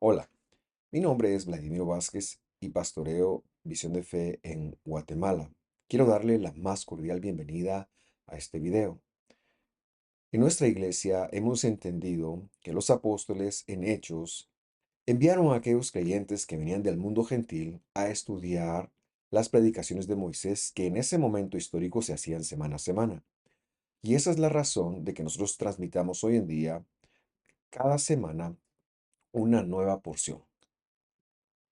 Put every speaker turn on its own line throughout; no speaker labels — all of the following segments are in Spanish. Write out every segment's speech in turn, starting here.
Hola, mi nombre es Vladimiro Vázquez y pastoreo Visión de Fe en Guatemala. Quiero darle la más cordial bienvenida a este video. En nuestra iglesia hemos entendido que los apóstoles en Hechos enviaron a aquellos creyentes que venían del mundo gentil a estudiar las predicaciones de Moisés que en ese momento histórico se hacían semana a semana. Y esa es la razón de que nosotros transmitamos hoy en día cada semana una nueva porción.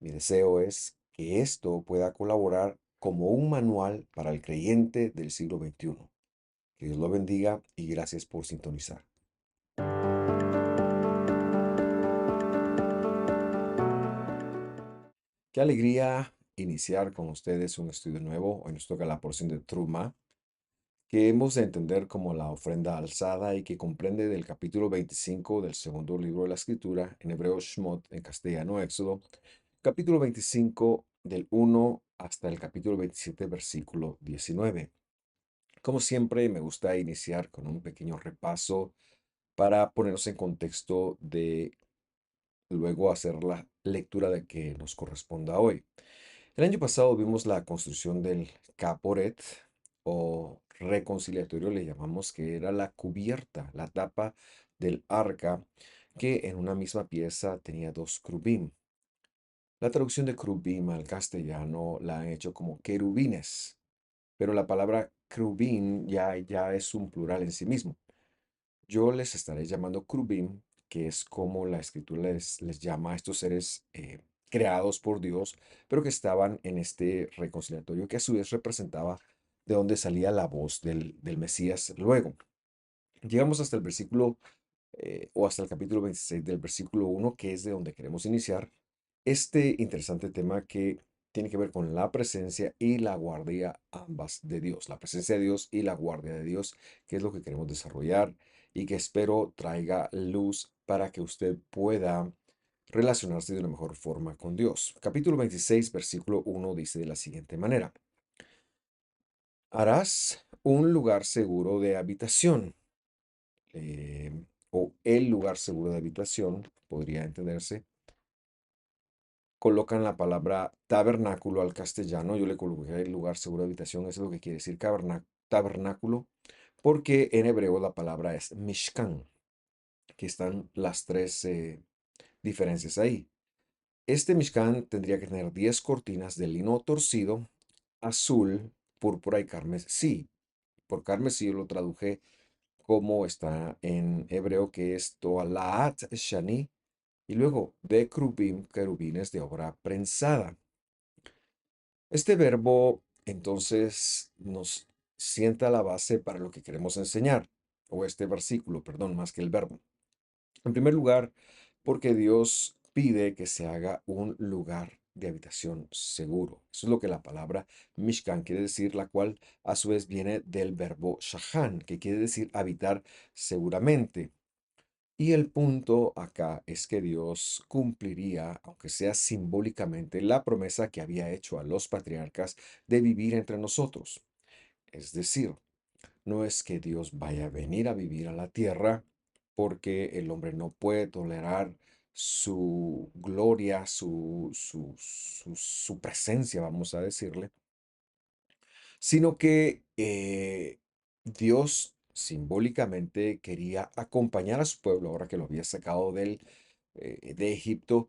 Mi deseo es que esto pueda colaborar como un manual para el creyente del siglo XXI. Que Dios lo bendiga y gracias por sintonizar. Qué alegría iniciar con ustedes un estudio nuevo. Hoy nos toca la porción de Truma, que hemos de entender como la ofrenda alzada y que comprende del capítulo 25 del segundo libro de la Escritura, en hebreo Shmot, en castellano Éxodo, capítulo 25 del 1 hasta el capítulo 27, versículo 19. Como siempre, me gusta iniciar con un pequeño repaso para ponernos en contexto de luego hacer la lectura de que nos corresponda hoy. El año pasado vimos la construcción del caporet o reconciliatorio, le llamamos, que era la cubierta, la tapa del arca, que en una misma pieza tenía dos crubim. La traducción de crubim al castellano la han hecho como querubines, pero la palabra querubín ya es un plural en sí mismo. Yo les estaré llamando Krubim, que es como la escritura les llama a estos seres creados por Dios, pero que estaban en este reconciliatorio que a su vez representaba de donde salía la voz del Mesías luego. Llegamos hasta el versículo o hasta el capítulo 26 del versículo 1, que es de donde queremos iniciar este interesante tema que tiene que ver con la presencia y la guardia ambas de Dios, la presencia de Dios y la guardia de Dios, que es lo que queremos desarrollar y que espero traiga luz para que usted pueda relacionarse de una mejor forma con Dios. Capítulo 26, versículo 1 dice de la siguiente manera: harás un lugar seguro de habitación, eh, o el lugar seguro de habitación, podría entenderse. Colocan la palabra tabernáculo al castellano, yo le coloqué el lugar seguro de habitación, eso es lo que quiere decir tabernáculo, porque en hebreo la palabra es mishkan, que están las tres diferencias ahí. Este mishkan tendría que tener 10 cortinas de lino torcido, azul, púrpura y carmesí. Sí, por carmesí yo lo traduje como está en hebreo, que es toalaat shani, y luego de crubim, querubines de obra prensada. Este verbo entonces nos sienta la base para lo que queremos enseñar, o este versículo, perdón, más que el verbo. En primer lugar, porque Dios pide que se haga un lugar de habitación seguro. Eso es lo que la palabra Mishkan quiere decir, la cual a su vez viene del verbo shahan, que quiere decir habitar seguramente. Y el punto acá es que Dios cumpliría, aunque sea simbólicamente, la promesa que había hecho a los patriarcas de vivir entre nosotros. Es decir, no es que Dios vaya a venir a vivir a la tierra porque el hombre no puede tolerar su gloria, su presencia, vamos a decirle, sino que Dios simbólicamente quería acompañar a su pueblo ahora que lo había sacado de Egipto,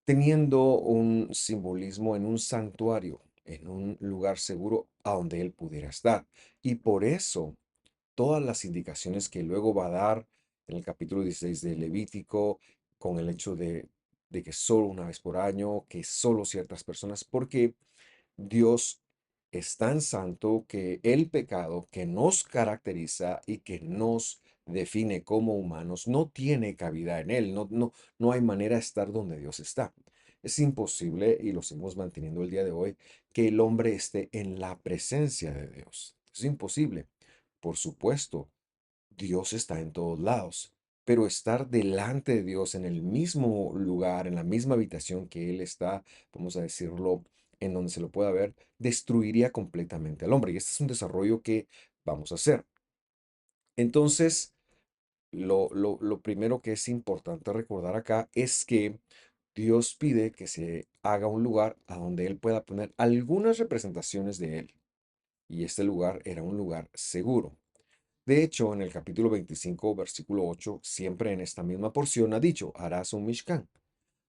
teniendo un simbolismo en un santuario, en un lugar seguro a donde él pudiera estar. Y por eso todas las indicaciones que luego va a dar en el capítulo 16 de Levítico, con el hecho de que solo una vez por año, que solo ciertas personas, porque Dios es tan santo que el pecado que nos caracteriza y que nos define como humanos no tiene cabida en él. No hay manera de estar donde Dios está. Es imposible, y lo seguimos manteniendo el día de hoy, que el hombre esté en la presencia de Dios. Es imposible. Por supuesto, Dios está en todos lados, pero estar delante de Dios en el mismo lugar, en la misma habitación que Él está, vamos a decirlo, en donde se lo pueda ver, destruiría completamente al hombre. Y este es un desarrollo que vamos a hacer. Entonces, lo primero que es importante recordar acá es que Dios pide que se haga un lugar a donde Él pueda poner algunas representaciones de Él. Y este lugar era un lugar seguro. De hecho, en el capítulo 25, versículo 8, siempre en esta misma porción ha dicho, harás un Mishkan.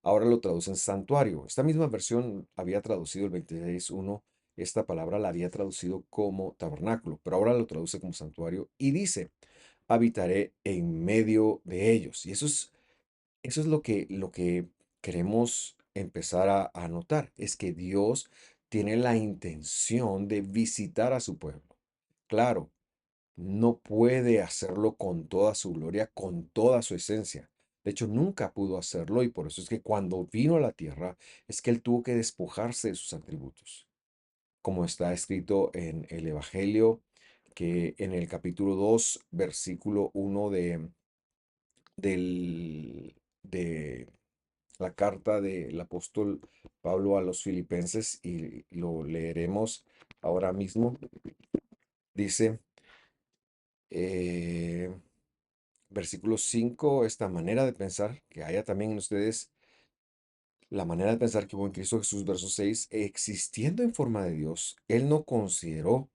Ahora lo traducen santuario. Esta misma versión había traducido el 26.1, esta palabra la había traducido como tabernáculo, pero ahora lo traduce como santuario y dice, habitaré en medio de ellos. Y eso es lo que queremos empezar a notar, es que Dios tiene la intención de visitar a su pueblo. Claro, no puede hacerlo con toda su gloria, con toda su esencia. De hecho, nunca pudo hacerlo y por eso es que cuando vino a la tierra, es que él tuvo que despojarse de sus atributos. Como está escrito en el Evangelio, que en el capítulo 2 versículo 1 de la carta del apóstol Pablo a los filipenses, y lo leeremos ahora mismo, dice, eh, versículo 5, esta manera de pensar, que haya también en ustedes la manera de pensar que hubo en Cristo Jesús, verso 6, existiendo en forma de Dios, Él no consideró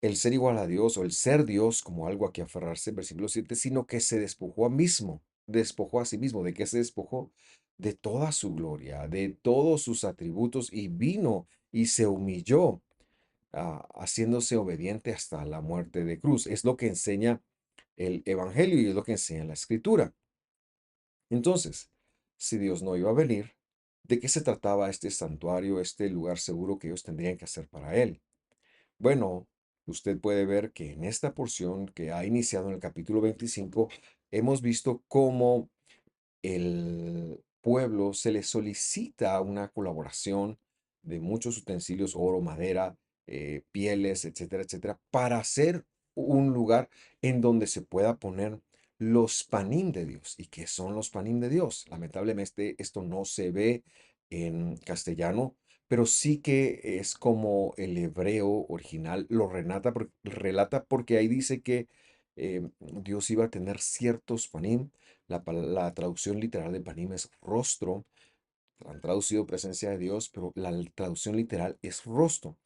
el ser igual a Dios o el ser Dios como algo a que aferrarse, versículo 7, sino que se despojó a sí mismo. ¿De qué se despojó? De toda su gloria, de todos sus atributos y vino y se humilló, haciéndose obediente hasta la muerte de cruz. Es lo que enseña el Evangelio y es lo que enseña la Escritura. Entonces, si Dios no iba a venir, ¿de qué se trataba este santuario, este lugar seguro que ellos tendrían que hacer para Él? Bueno, usted puede ver que en esta porción que ha iniciado en el capítulo 25, hemos visto cómo el pueblo se le solicita una colaboración de muchos utensilios, oro, madera, pieles, etcétera, etcétera, para hacer un lugar en donde se pueda poner los panim de Dios. ¿Y qué son los panim de Dios? Lamentablemente esto no se ve en castellano, pero sí que es como el hebreo original lo relata porque ahí dice que Dios iba a tener ciertos panim. La traducción literal de panim es rostro. Han traducido presencia de Dios, pero la traducción literal es rostro.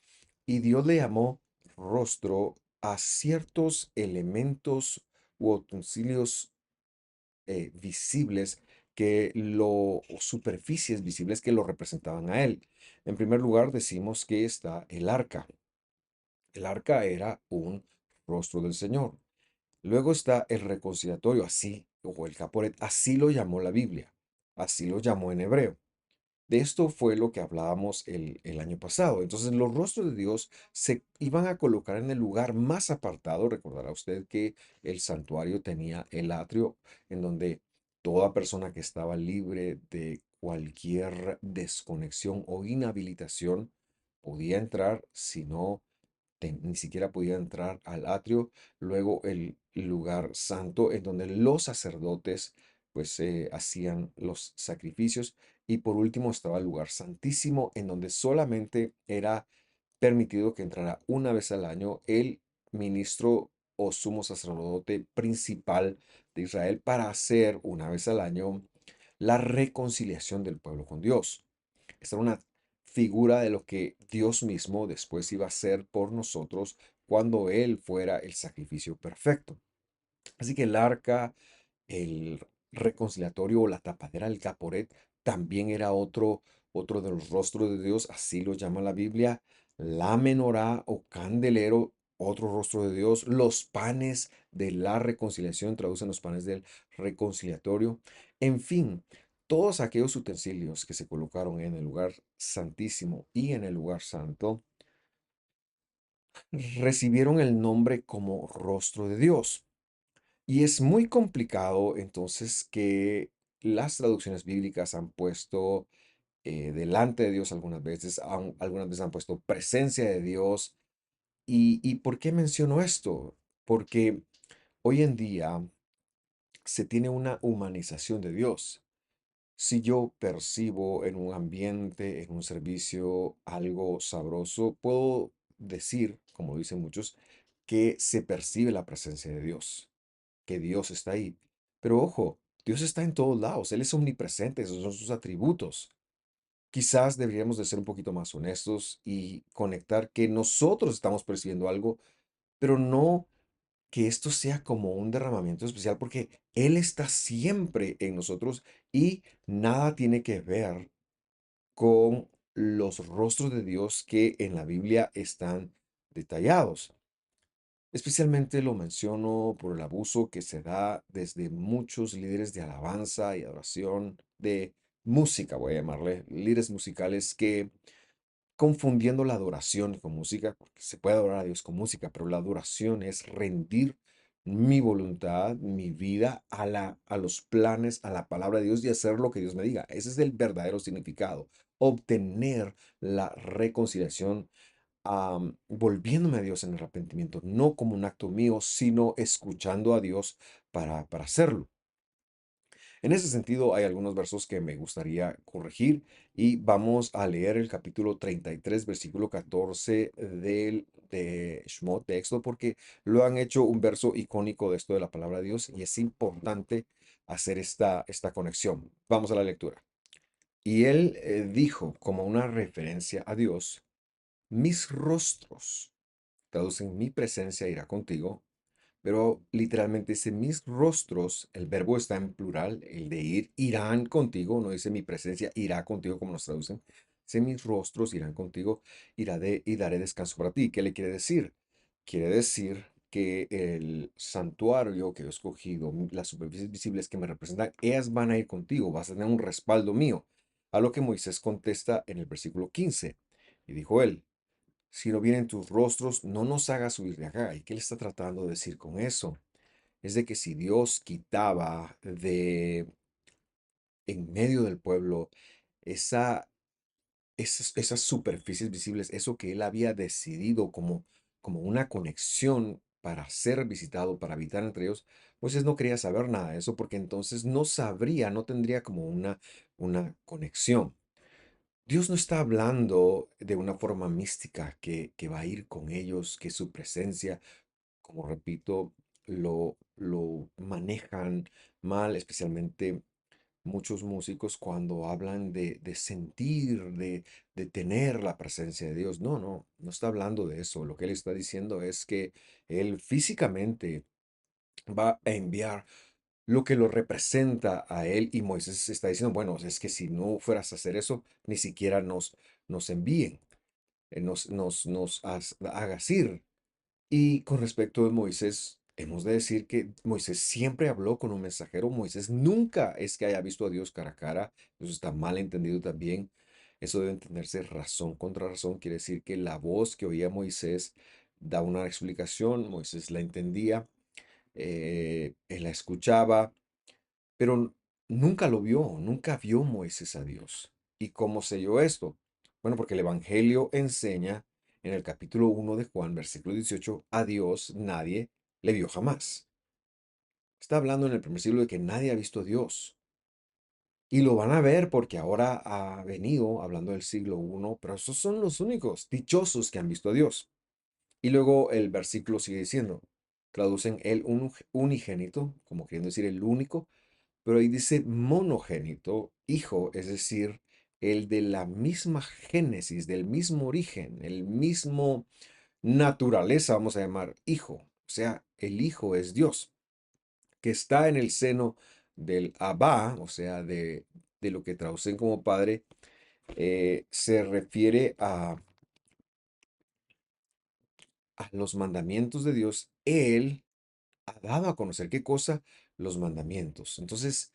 Y Dios le llamó rostro a ciertos elementos u utensilios visibles o superficies visibles que lo representaban a él. En primer lugar, decimos que está el arca. El arca era un rostro del Señor. Luego está el reconciliatorio, así, o el caporet, así lo llamó la Biblia, así lo llamó en hebreo. De esto fue lo que hablábamos el año pasado. Entonces, los rostros de Dios se iban a colocar en el lugar más apartado. Recordará usted que el santuario tenía el atrio en donde toda persona que estaba libre de cualquier desconexión o inhabilitación podía entrar, si no ni siquiera podía entrar al atrio. Luego el lugar santo en donde los sacerdotes pues hacían los sacrificios. Y por último estaba el lugar santísimo en donde solamente era permitido que entrara una vez al año el ministro o sumo sacerdote principal de Israel para hacer una vez al año la reconciliación del pueblo con Dios. Esta era una figura de lo que Dios mismo después iba a hacer por nosotros cuando Él fuera el sacrificio perfecto. Así que el arca, el reconciliatorio o la tapadera del caporet también era otro de los rostros de Dios, así lo llama la Biblia. La menorá o candelero, otro rostro de Dios. Los panes de la reconciliación, traducen los panes del reconciliatorio. En fin, todos aquellos utensilios que se colocaron en el lugar santísimo y en el lugar santo recibieron el nombre como rostro de Dios. Y es muy complicado entonces que las traducciones bíblicas han puesto delante de Dios algunas veces, algunas veces han puesto presencia de Dios. ¿Y por qué menciono esto? Porque hoy en día se tiene una humanización de Dios. Si yo percibo en un ambiente, en un servicio, algo sabroso, puedo decir, como dicen muchos, que se percibe la presencia de Dios, que Dios está ahí. Pero ojo, Dios está en todos lados, Él es omnipresente, esos son sus atributos. Quizás deberíamos de ser un poquito más honestos y conectar que nosotros estamos percibiendo algo, pero no que esto sea como un derramamiento especial, porque Él está siempre en nosotros y nada tiene que ver con los rostros de Dios que en la Biblia están detallados. Especialmente lo menciono por el abuso que se da desde muchos líderes de alabanza y adoración, de música, voy a llamarle, líderes musicales que confundiendo la adoración con música, porque se puede adorar a Dios con música, pero la adoración es rendir mi voluntad, mi vida a los planes, a la palabra de Dios y hacer lo que Dios me diga. Ese es el verdadero significado. Obtener la reconciliación, volviéndome a Dios en arrepentimiento, no como un acto mío, sino escuchando a Dios para hacerlo. En ese sentido, hay algunos versos que me gustaría corregir y vamos a leer el capítulo 33, versículo 14 de Shmot, de Éxodo, porque lo han hecho un verso icónico de esto de la palabra de Dios y es importante hacer esta conexión. Vamos a la lectura. Y él dijo, como una referencia a Dios, mis rostros, traducen mi presencia irá contigo, pero literalmente dice mis rostros, el verbo está en plural, el de ir, irán contigo, no dice mi presencia irá contigo como nos traducen. Dice mis rostros irán contigo, y daré descanso para ti. ¿Qué le quiere decir? Quiere decir que el santuario que he escogido, las superficies visibles que me representan, ellas van a ir contigo, vas a tener un respaldo mío. A lo que Moisés contesta en el versículo 15. Y dijo él, si no vienen tus rostros, no nos hagas subir de acá. ¿Y qué le está tratando de decir con eso? Es de que si Dios quitaba de en medio del pueblo esa, esas superficies visibles, eso que él había decidido como una conexión para ser visitado, para habitar entre ellos, Moisés no quería saber nada de eso porque entonces no sabría, no tendría como una conexión. Dios no está hablando de una forma mística que va a ir con ellos, que su presencia, como repito, lo manejan mal, especialmente muchos músicos cuando hablan de sentir, de tener la presencia de Dios. No, no, no está hablando de eso. Lo que él está diciendo es que él físicamente va a enviar lo que lo representa a él y Moisés está diciendo, bueno, es que si no fueras a hacer eso, ni siquiera nos envíen, nos hagas ir. Y con respecto de Moisés, hemos de decir que Moisés siempre habló con un mensajero. Moisés nunca es que haya visto a Dios cara a cara. Eso está mal entendido también. Eso debe entenderse razón contra razón. Quiere decir que la voz que oía Moisés da una explicación. Moisés la entendía, él la escuchaba, pero nunca lo vio, nunca vio Moisés a Dios. ¿Y cómo selló esto? Bueno, porque el Evangelio enseña en el capítulo 1 de Juan, versículo 18, a Dios nadie le vio jamás. Está hablando en el primer siglo de que nadie ha visto a Dios. Y lo van a ver porque ahora ha venido hablando del siglo 1, pero esos son los únicos dichosos que han visto a Dios. Y luego el versículo sigue diciendo, traducen el unigénito, como queriendo decir el único, pero ahí dice monogénito, hijo, es decir, el de la misma génesis, del mismo origen, el mismo naturaleza, vamos a llamar hijo. O sea, el hijo es Dios, que está en el seno del Abba, o sea, de lo que traducen como padre, se refiere a los mandamientos de Dios. Él ha dado a conocer qué cosa, los mandamientos. Entonces,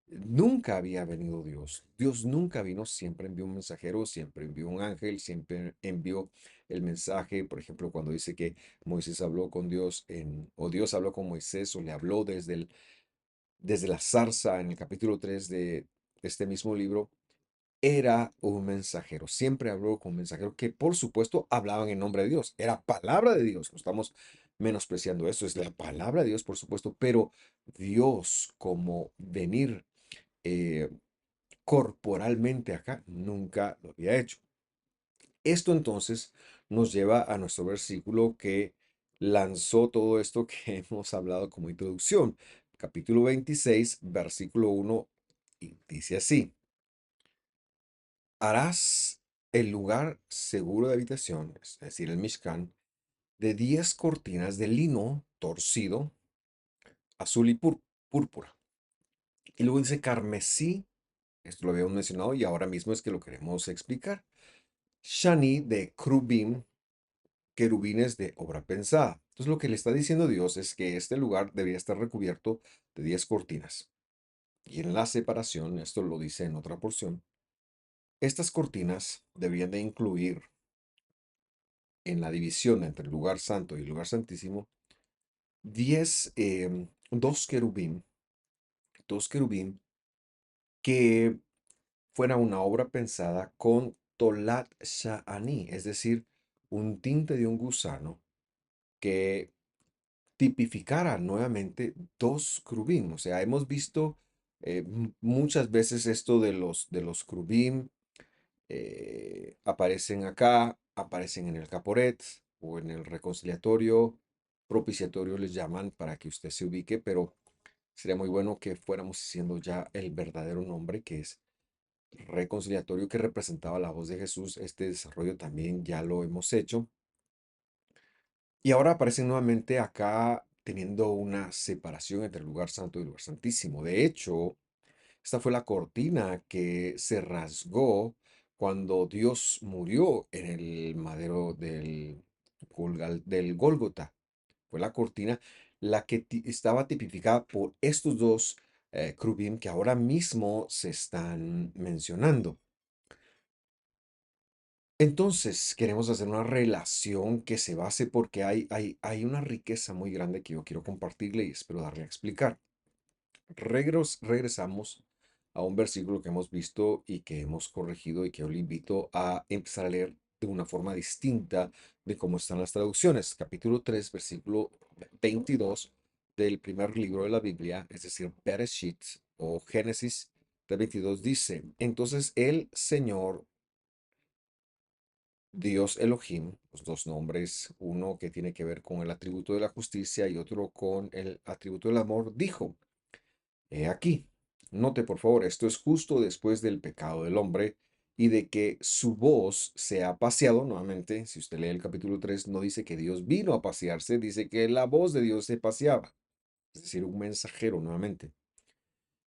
nunca había venido Dios. Dios nunca vino, siempre envió un mensajero, siempre envió un ángel, siempre envió el mensaje. Por ejemplo, cuando dice que Moisés habló con Dios o Dios habló con Moisés o le habló desde la zarza en el capítulo 3 de este mismo libro, era un mensajero. Siempre habló con un mensajero que, por supuesto, hablaban en nombre de Dios. Era palabra de Dios. No estamos menospreciando eso. Es la palabra de Dios, por supuesto, pero Dios como venir eh, corporalmente acá, nunca lo había hecho. Esto entonces nos lleva a nuestro versículo que lanzó todo esto que hemos hablado como introducción. capítulo 26, versículo 1, y dice así: harás el lugar seguro de habitación, es decir, el Mishkan, de 10 cortinas de lino torcido, azul y púrpura. Y luego dice carmesí, esto lo habíamos mencionado y ahora mismo es que lo queremos explicar. Shani de Krubim, querubines de obra pensada. Entonces lo que le está diciendo Dios es que este lugar debería estar recubierto de 10 cortinas. Y en la separación, esto lo dice en otra porción, estas cortinas deberían de incluir en la división entre el lugar santo y el lugar santísimo 10, dos querubín que fuera una obra pensada con Tolat Sha'ani, es decir, un tinte de un gusano que tipificara nuevamente dos querubín. O sea, hemos visto muchas veces esto de los querubín, aparecen acá, aparecen en el caporet o en el reconciliatorio, propiciatorio les llaman para que usted se ubique, pero sería muy bueno que fuéramos diciendo ya el verdadero nombre, que es reconciliatorio, que representaba la voz de Jesús. Este desarrollo también ya lo hemos hecho. Y ahora aparecen nuevamente acá teniendo una separación entre el lugar santo y el lugar santísimo. De hecho, esta fue la cortina que se rasgó cuando Dios murió en el madero del Gólgota. Fue la cortina la que estaba tipificada por estos dos querubín que ahora mismo se están mencionando. Entonces, queremos hacer una relación que se base porque hay una riqueza muy grande que yo quiero compartirle y espero darle a explicar. Regresamos a un versículo que hemos visto y que hemos corregido y que yo le invito a empezar a leer de una forma distinta de cómo están las traducciones. Capítulo 3, versículo 22 del primer libro de la Biblia, es decir, Bereshit o Génesis de 22 dice: entonces el Señor Dios Elohim, los dos nombres, uno que tiene que ver con el atributo de la justicia y otro con el atributo del amor, dijo: he aquí, note por favor, esto es justo después del pecado del hombre y de que su voz se ha paseado nuevamente. Si usted lee el capítulo 3, no dice que Dios vino a pasearse, dice que la voz de Dios se paseaba, es decir, un mensajero nuevamente.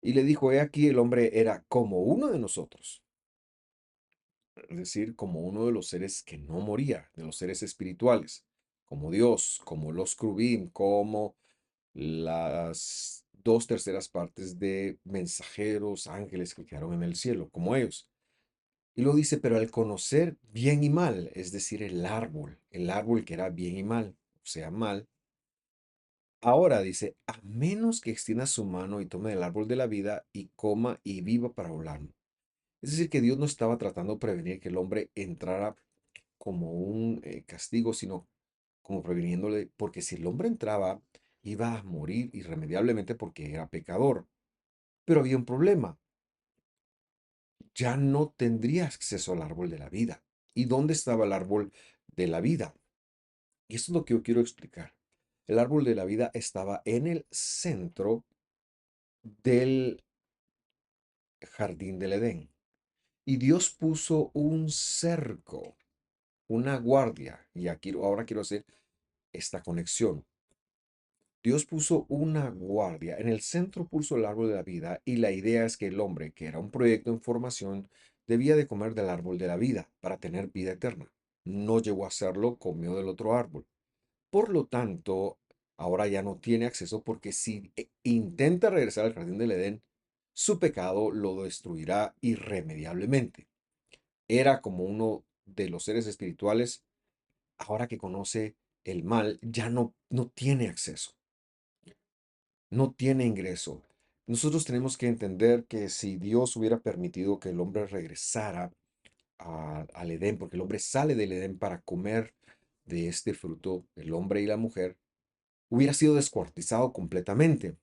Y le dijo: he aquí, el hombre era como uno de nosotros, es decir, como uno de los seres que no moría, de los seres espirituales, como Dios, como los crubim, como las dos terceras partes de mensajeros, ángeles que quedaron en el cielo, como ellos. Y lo dice: pero al conocer bien y mal, es decir, el árbol que era bien y mal, o sea, mal, ahora dice: a menos que extienda su mano y tome del árbol de la vida y coma y viva para volar. Es decir, que Dios no estaba tratando de prevenir que el hombre entrara como un castigo, sino como previniéndole, porque si el hombre entraba, iba a morir irremediablemente porque era pecador. Pero había un problema: ya no tendría acceso al árbol de la vida. ¿Y dónde estaba el árbol de la vida? Y eso es lo que yo quiero explicar. El árbol de la vida estaba en el centro del jardín del Edén. Y Dios puso un cerco, una guardia. Y aquí ahora quiero hacer esta conexión. Dios puso una guardia. En el centro puso el árbol de la vida y la idea es que el hombre, que era un proyecto en formación, debía de comer del árbol de la vida para tener vida eterna. No llegó a hacerlo, comió del otro árbol. Por lo tanto, ahora ya no tiene acceso porque si intenta regresar al jardín del Edén, su pecado lo destruirá irremediablemente. Era como uno de los seres espirituales, ahora que conoce el mal, ya no tiene acceso, no tiene ingreso. Nosotros tenemos que entender que si Dios hubiera permitido que el hombre regresara al Edén, porque el hombre sale del Edén para comer de este fruto, el hombre y la mujer, hubiera sido descuartizado completamente.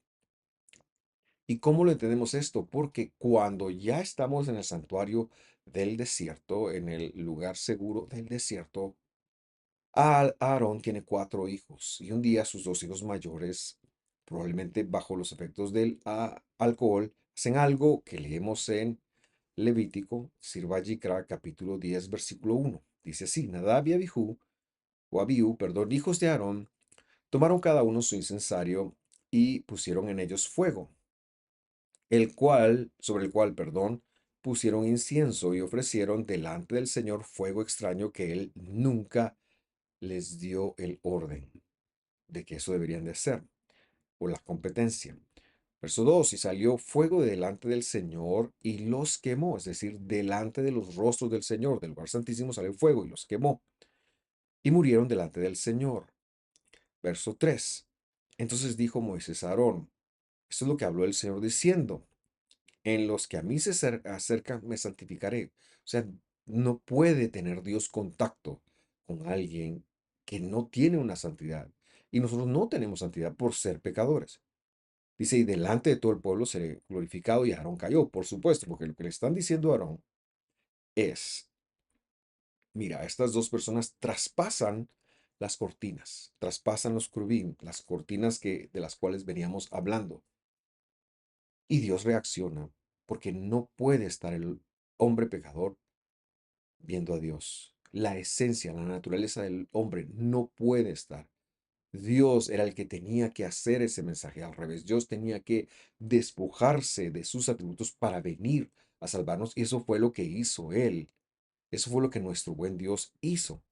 ¿Y cómo lo entendemos esto? Porque cuando ya estamos en el santuario del desierto, en el lugar seguro del desierto, Aarón tiene 4 hijos y un día sus 2 hijos mayores probablemente bajo los efectos del alcohol, hacen algo que leemos en Levítico, Sirva Yikra, capítulo 10, versículo 1. Dice así: Nadab y Abihu, o Abiú, perdón, hijos de Aarón, tomaron cada uno su incensario y pusieron en ellos fuego, sobre el cual, perdón, pusieron incienso y ofrecieron delante del Señor fuego extraño que él nunca les dio el orden de que eso deberían de hacer, o la competencia. Verso 2: y salió fuego de delante del Señor y los quemó, es decir, delante de los rostros del Señor, del lugar santísimo salió fuego y los quemó, y murieron delante del Señor. Verso 3: entonces dijo Moisés a Aarón, esto es lo que habló el Señor diciendo, en los que a mí se acercan me santificaré. O sea, no puede tener Dios contacto con alguien que no tiene una santidad. Y nosotros no tenemos santidad por ser pecadores. Dice, y delante de todo el pueblo seré glorificado, y Aarón cayó, por supuesto, porque lo que le están diciendo a Aarón es, mira, estas dos personas traspasan las cortinas, traspasan los crubín, las cortinas de las cuales veníamos hablando. Y Dios reacciona porque no puede estar el hombre pecador viendo a Dios. La esencia, la naturaleza del hombre no puede estar. Dios era el que tenía que hacer ese mensaje al revés. Dios tenía que despojarse de sus atributos para venir a salvarnos. Y eso fue lo que hizo Él. Eso fue lo que nuestro buen Dios hizo.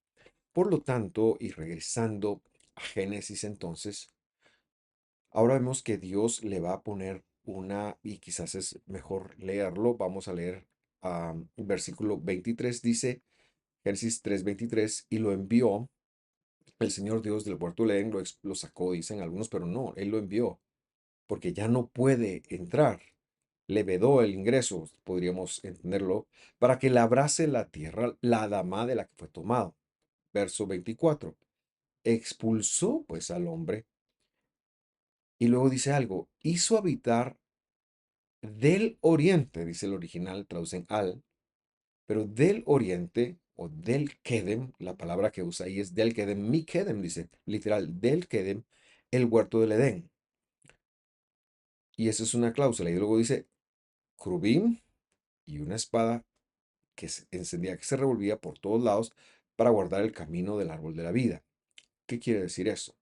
Por lo tanto, y regresando a Génesis entonces, ahora vemos que Dios le va a poner y quizás es mejor leerlo. Vamos a leer versículo 23, dice Génesis 3:23, y lo envió el Señor Dios del huerto de Edén, lo sacó, dicen algunos, pero no, Él lo envió, porque ya no puede entrar. Le vedó el ingreso, podríamos entenderlo, para que labrase la tierra la Adamá de la que fue tomado. Verso 24. Expulsó pues al hombre y luego dice algo, hizo habitar del oriente, dice el original, traducen al, pero del oriente o del Kedem, la palabra que usa ahí es del Kedem, mi Kedem, dice, literal, del Kedem, el huerto del Edén. Y esa es una cláusula. Y luego dice, crubín y una espada que se encendía, que se revolvía por todos lados para guardar el camino del árbol de la vida. ¿Qué quiere decir eso?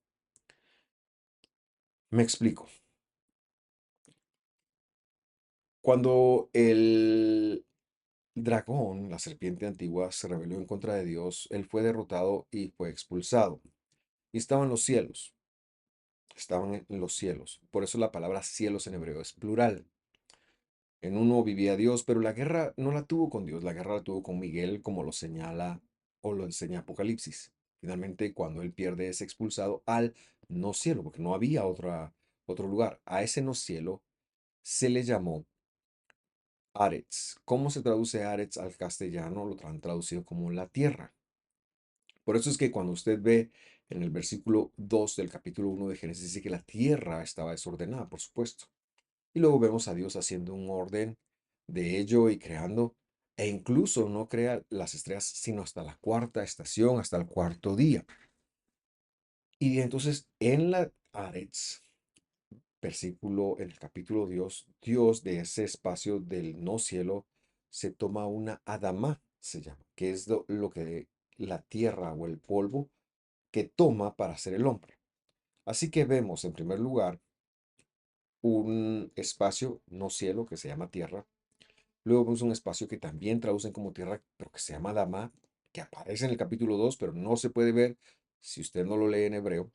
Me explico. Cuando el dragón, la serpiente antigua, se rebeló en contra de Dios, él fue derrotado y fue expulsado. Y estaba en los cielos. Estaban en los cielos. Por eso la palabra cielos en hebreo es plural. En uno vivía Dios, pero la guerra no la tuvo con Dios, la guerra la tuvo con Miguel, como lo señala o lo enseña Apocalipsis. Finalmente, cuando él pierde, es expulsado al no cielo, porque no había otro lugar. A ese no cielo se le llamó Aretz. ¿Cómo se traduce Aretz al castellano? Lo han traducido como la tierra. Por eso es que cuando usted ve en el versículo 2 del capítulo 1 de Génesis, dice que la tierra estaba desordenada, por supuesto. Y luego vemos a Dios haciendo un orden de ello y creando, e incluso no crea las estrellas sino hasta la cuarta estación, hasta el cuarto día. Y entonces en la Aretz, en el capítulo Dios de ese espacio del no cielo se toma una Adamá, se llama, que es lo que la tierra o el polvo que toma para ser el hombre. Así que vemos en primer lugar un espacio no cielo que se llama tierra. Luego vemos un espacio que también traducen como tierra, pero que se llama Dama, que aparece en el capítulo 2 pero no se puede ver si usted no lo lee en hebreo.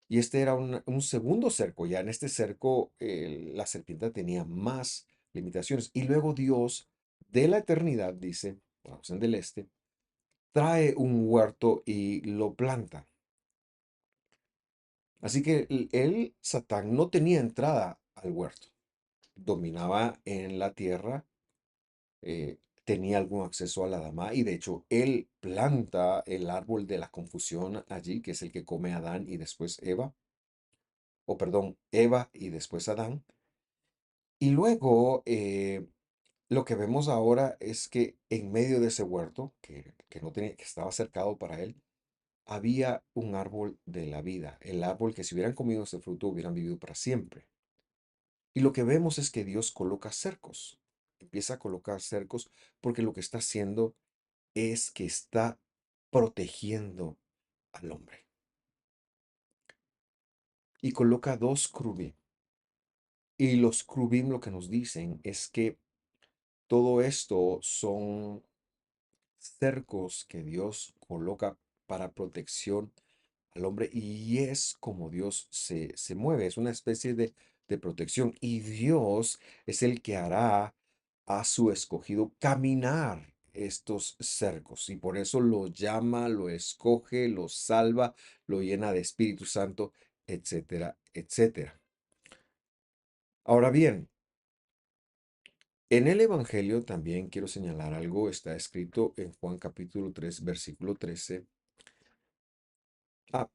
Y este era un segundo cerco. Ya en este cerco la serpiente tenía más limitaciones. Y luego Dios de la eternidad, dice, traducción del este, trae un huerto y lo planta. Así que él, Satán, no tenía entrada al huerto. Dominaba en la tierra, tenía algún acceso a la dama y de hecho él planta el árbol de la confusión allí, que es el que come Adán y después Eva, o perdón, Eva y después Adán. Y luego lo que vemos ahora es que en medio de ese huerto, que no tenía, que estaba cercado para él, había un árbol de la vida, el árbol que si hubieran comido ese fruto hubieran vivido para siempre. Y lo que vemos es que Dios coloca cercos, empieza a colocar cercos porque lo que está haciendo es que está protegiendo al hombre. Y coloca dos crubí. Y los crubim lo que nos dicen es que todo esto son cercos que Dios coloca para protección al hombre y es como Dios se mueve, es una especie de protección y Dios es el que hará a su escogido caminar estos cercos y por eso lo llama, lo escoge, lo salva, lo llena de Espíritu Santo, etcétera, etcétera. Ahora bien, en el Evangelio también quiero señalar algo, está escrito en Juan capítulo 3 versículo 13.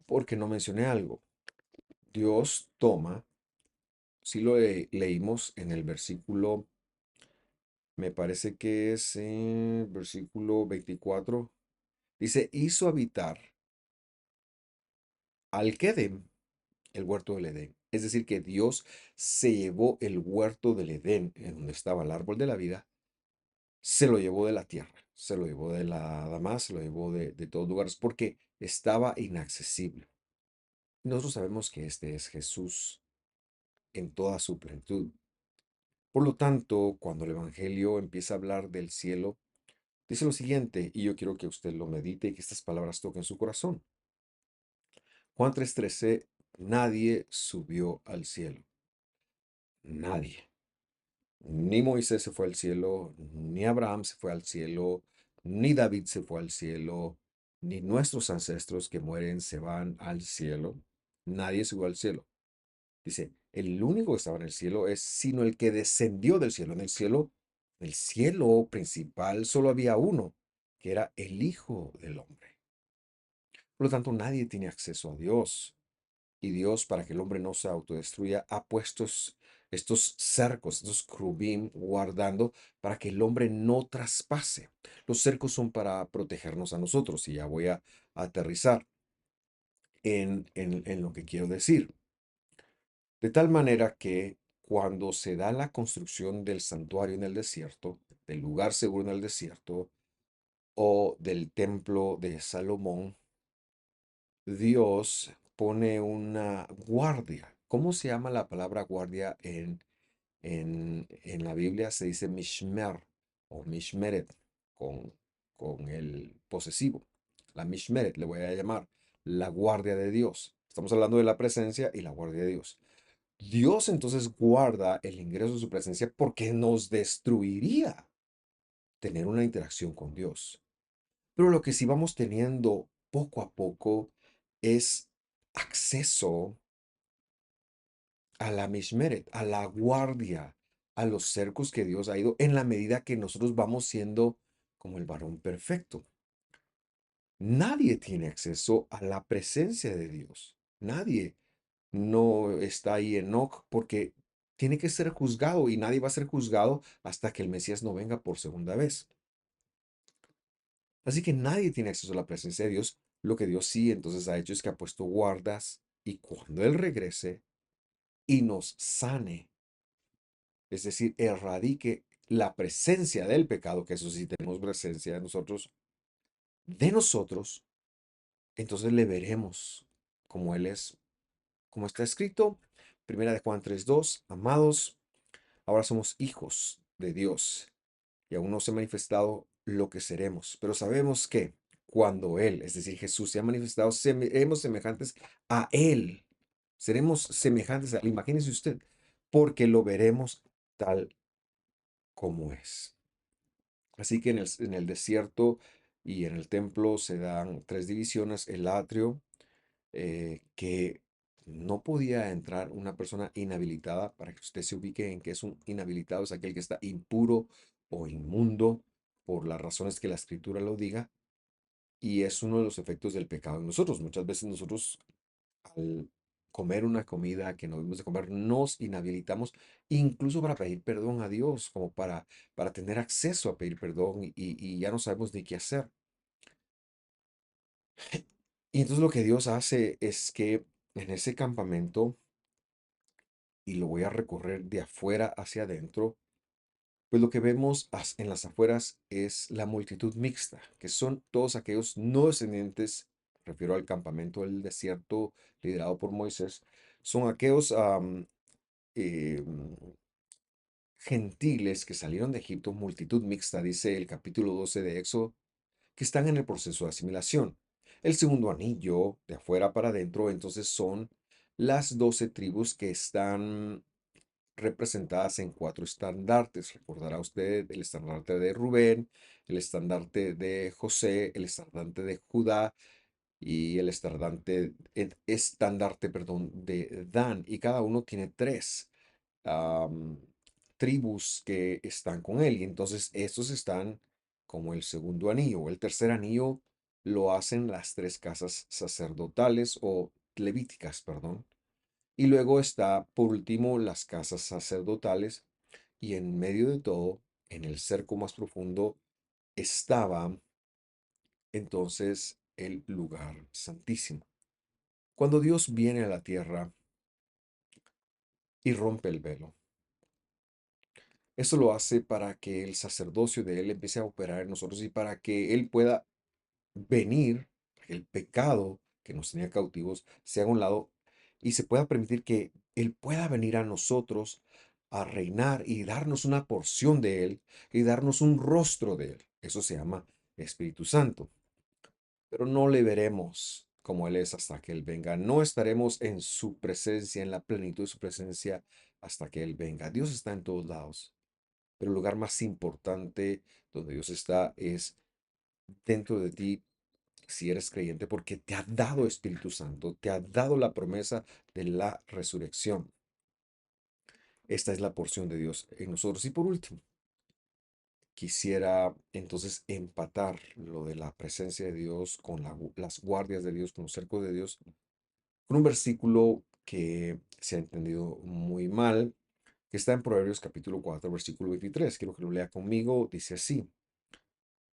Porque no mencioné algo. Dios toma, si lo leímos en el versículo, me parece que es versículo 24, dice, hizo habitar al Kedem, el huerto del Edén. Es decir, que Dios se llevó el huerto del Edén, en donde estaba el árbol de la vida, se lo llevó de la tierra, se lo llevó de la Adamá, se lo llevó de todos lugares, porque estaba inaccesible. Nosotros sabemos que este es Jesús en toda su plenitud. Por lo tanto, cuando el Evangelio empieza a hablar del cielo, dice lo siguiente, y yo quiero que usted lo medite y que estas palabras toquen su corazón. Juan 3:13, nadie subió al cielo. Nadie. Ni Moisés se fue al cielo, ni Abraham se fue al cielo, ni David se fue al cielo, ni nuestros ancestros que mueren se van al cielo. Nadie subió al cielo. Dice, el único que estaba en el cielo es sino el que descendió del cielo. En el cielo principal solo había uno, que era el Hijo del Hombre. Por lo tanto, nadie tiene acceso a Dios. Y Dios, para que el hombre no se autodestruya, ha puesto estos cercos, estos crubim, guardando para que el hombre no traspase. Los cercos son para protegernos a nosotros. Y ya voy a aterrizar en lo que quiero decir. De tal manera que cuando se da la construcción del santuario en el desierto, del lugar seguro en el desierto, o del templo de Salomón, Dios pone una guardia. ¿Cómo se llama la palabra guardia en la Biblia? Se dice mishmer o mishmeret con, con el posesivo. La mishmeret le voy a llamar la guardia de Dios. Estamos hablando de la presencia y la guardia de Dios. Dios entonces guarda el ingreso de su presencia porque nos destruiría tener una interacción con Dios. Pero lo que sí vamos teniendo poco a poco es acceso a la Mishmeret, a la guardia, a los cercos que Dios ha ido en la medida que nosotros vamos siendo como el varón perfecto. Nadie tiene acceso a la presencia de Dios. Nadie. No está ahí Enoc porque tiene que ser juzgado y nadie va a ser juzgado hasta que el Mesías no venga por segunda vez. Así que nadie tiene acceso a la presencia de Dios. Lo que Dios sí entonces ha hecho es que ha puesto guardas y cuando Él regrese y nos sane, es decir, erradique la presencia del pecado, que eso sí tenemos presencia de nosotros, entonces le veremos como Él es, como está escrito, Primera de Juan 3:2, amados. Ahora somos hijos de Dios y aún no se ha manifestado lo que seremos, pero sabemos que cuando Él, es decir, Jesús, se ha manifestado, seremos semejantes a Él. Seremos semejantes a Él. Imagínese usted, porque lo veremos tal como es. Así que en el desierto y en el templo se dan tres divisiones: el atrio, que no podía entrar una persona inhabilitada. Para que usted se ubique en que es un inhabilitado, es aquel que está impuro o inmundo por las razones que la escritura lo diga, y es uno de los efectos del pecado en nosotros. Muchas veces nosotros al comer una comida que no debemos de comer, nos inhabilitamos incluso para pedir perdón a Dios, como para tener acceso a pedir perdón y ya no sabemos ni qué hacer. Y entonces lo que Dios hace es que en ese campamento, y lo voy a recorrer de afuera hacia adentro, pues lo que vemos en las afueras es la multitud mixta, que son todos aquellos no descendientes, refiero al campamento del desierto liderado por Moisés, son aquellos em, gentiles que salieron de Egipto, multitud mixta, dice el capítulo 12 de Éxodo, que están en el proceso de asimilación. El segundo anillo, de afuera para adentro, entonces son las 12 tribus que están representadas en cuatro estandartes. Recordará usted el estandarte de Rubén, el estandarte de José, el estandarte de Judá y el estandarte, perdón, de Dan. Y cada uno tiene tres am, tribus que están con él. Y entonces estos están como el segundo anillo. El tercer anillo lo hacen las tres casas sacerdotales o levíticas, perdón. Y luego está, por último, las casas sacerdotales. Y en medio de todo, en el cerco más profundo, estaba entonces el lugar santísimo. Cuando Dios viene a la tierra y rompe el velo, eso lo hace para que el sacerdocio de Él empiece a operar en nosotros y para que Él pueda venir, que el pecado que nos tenía cautivos se haga a un lado y se pueda permitir que Él pueda venir a nosotros a reinar y darnos una porción de Él y darnos un rostro de Él. Eso se llama Espíritu Santo. Pero no le veremos como Él es hasta que Él venga. No estaremos en su presencia, en la plenitud de su presencia, hasta que Él venga. Dios está en todos lados, pero el lugar más importante donde Dios está es dentro de ti si eres creyente, porque te ha dado Espíritu Santo, te ha dado la promesa de la resurrección. Esta es la porción de Dios en nosotros. Y por último, quisiera entonces empatar lo de la presencia de Dios con las guardias de Dios, con los cercos de Dios, con un versículo que se ha entendido muy mal, que está en Proverbios capítulo 4 versículo 23. Quiero que lo lea conmigo. Dice así: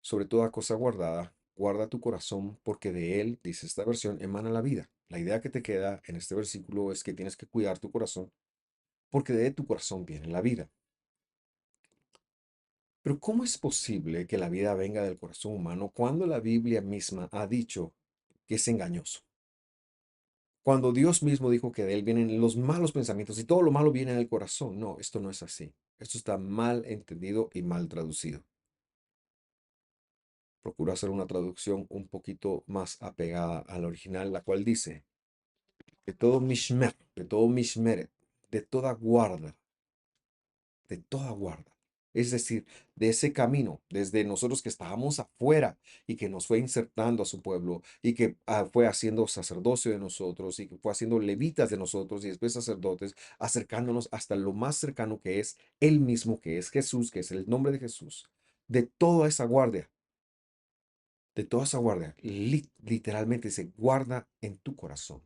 sobre toda cosa guardada, guarda tu corazón, porque de él, dice esta versión, emana la vida. La idea que te queda en este versículo es que tienes que cuidar tu corazón, porque de tu corazón viene la vida. Pero ¿cómo es posible que la vida venga del corazón humano cuando la Biblia misma ha dicho que es engañoso? Cuando Dios mismo dijo que de él vienen los malos pensamientos y todo lo malo viene del corazón. No, esto no es así. Esto está mal entendido y mal traducido. Procuro hacer una traducción un poquito más apegada al original, la cual dice: de todo mishmeret, de toda guarda, de toda guarda. Es decir, de ese camino, desde nosotros que estábamos afuera y que nos fue insertando a su pueblo y que fue haciendo sacerdocio de nosotros y que fue haciendo levitas de nosotros y después sacerdotes, acercándonos hasta lo más cercano que es Él mismo, que es Jesús, que es el nombre de Jesús. De toda esa guardia, de toda esa guardia, literalmente dice, guarda en tu corazón.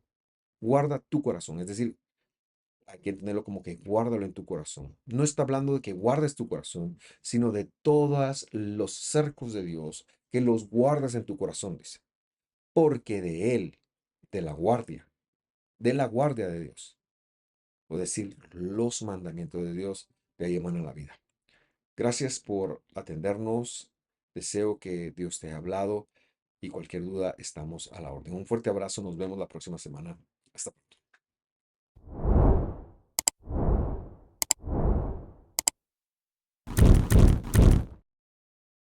Guarda tu corazón, es decir, hay que entenderlo como que guárdalo en tu corazón. No está hablando de que guardes tu corazón, sino de todos los cercos de Dios, que los guardas en tu corazón, dice. Porque de Él, de la guardia de Dios, o decir, los mandamientos de Dios, de ahí emana la vida. Gracias por atendernos. Deseo que Dios te haya hablado y cualquier duda estamos a la orden. Un fuerte abrazo. Nos vemos la próxima semana. Hasta pronto.